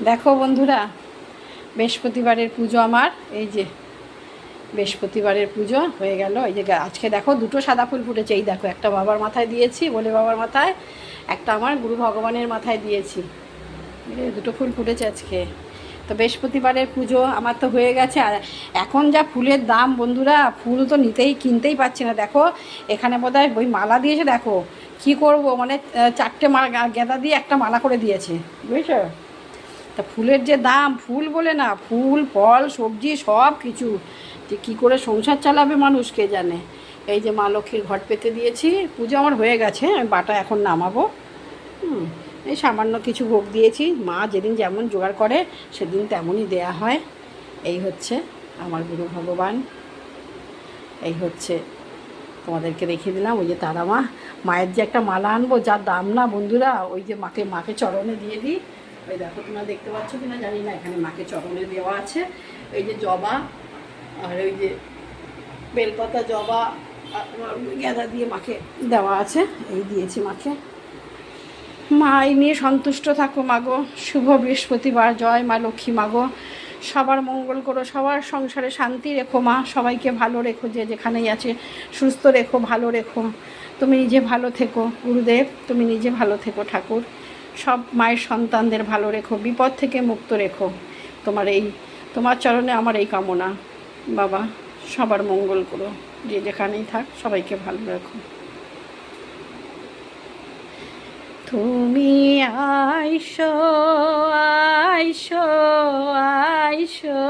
দেখো বন্ধুরা, বৃহস্পতিবারের পুজো আমার এই যে বৃহস্পতিবারের পুজো হয়ে গেল। এই যে আজকে দেখো দুটো সাদা ফুল ফুটেছে। এই দেখো, একটা বাবার মাথায় দিয়েছি, বলে বাবার মাথায়, একটা আমার গুরু ভগবানের মাথায় দিয়েছি। দুটো ফুল ফুটেছে আজকে। তো বৃহস্পতিবারের পুজো আমার তো হয়ে গেছে। আর এখন যা ফুলের দাম বন্ধুরা, ফুল তো কিনতেই পাচ্ছি না। দেখো এখানে বোধহয় ওই মালা দিয়েছে, দেখো কি করব, মানে 4টে মালা গেঁদা দিয়ে একটা মালা করে দিয়েছে, বুঝেছো? তা ফুলের যে দাম, ফুল বলে না, ফুল ফল সবজি সব কিছু, যে কী করে সংসার চালাবে মানুষ কে জানে। এই যে মা লক্ষ্মীর ঘট পেতে দিয়েছি, পুজো আমার হয়ে গেছে, আমি বাটা এখন নামাবো। এই সামান্য কিছু ভোগ দিয়েছি, মা যেদিন যেমন জোগাড় করে সেদিন তেমনই দেয়া হয়। এই হচ্ছে আমার গুরু ভগবান। এই হচ্ছে তোমাদেরকে রেখে দিলাম। ওই যে তারা মায়ের যে একটা মালা আনবো, যার দাম না বন্ধুরা, ওই যে মাকে চরণে দিয়ে দিই। ওই দেখো, তোমরা দেখতে পাচ্ছ কিনা জানি না, এখানে মাকে চরণে দেওয়া আছে। এই যে জবা আর ওই যে বেলপাতা, জবা গেঁদা দিয়ে মাকে দেওয়া আছে, এই দিয়েছি মাকে। মা এই নিয়ে সন্তুষ্ট থাকো মাগো। শুভ বৃহস্পতিবার, জয় মা লক্ষ্মী মাগো। সবার মঙ্গল করো, সবার সংসারে শান্তি রেখো মা, সবাইকে ভালো রেখো, যে যেখানেই আছে সুস্থ রেখো, ভালো রেখো। তুমি নিজে ভালো থেকো গুরুদেব, তুমি নিজে ভালো থেকো ঠাকুর। সব মায়ের সন্তানদের ভালো রেখো, বিপদ থেকে মুক্ত রেখো। তোমার চরণে আমার এই কামনা বাবা। সবার মঙ্গল করো, যে যেখানেই থাক সবাইকে ভালো রাখো। তুমি আইসো আইসো আইসো,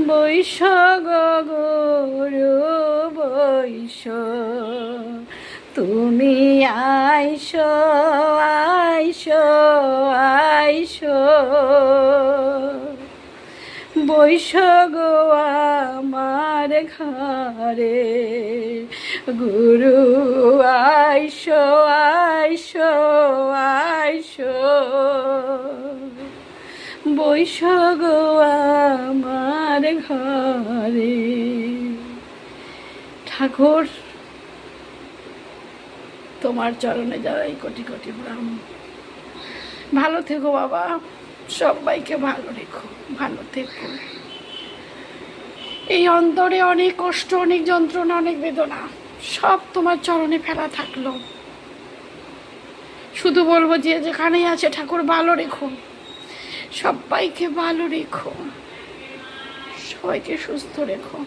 বৈশ গুরু বৈশ। তুমি আইসো আইসো আইসো, বৈশ গো আমার ঘরে। গুরু আইসো আইসো আইসো, বৈশ গো আমার ঘরে। ঠাকুর তোমার চরণে যাই কোটি কোটি প্রণাম। ভালো থেকো বাবা, সবাইকে ভালো রেখো, ভালো থেকো। এই অন্তরে অনেক কষ্ট, অনেক যন্ত্রণা, অনেক বেদনা, সব তোমার চরণে ফেলা থাকলো। শুধু বলবো, যে যেখানেই আছে ঠাকুর ভালো রেখো, সবাইকে ভালো রেখো, সবাইকে সুস্থ রেখো।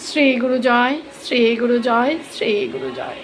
শ্রী গুরু জয়, শ্রী গুরু জয়, শ্রী গুরু জয়।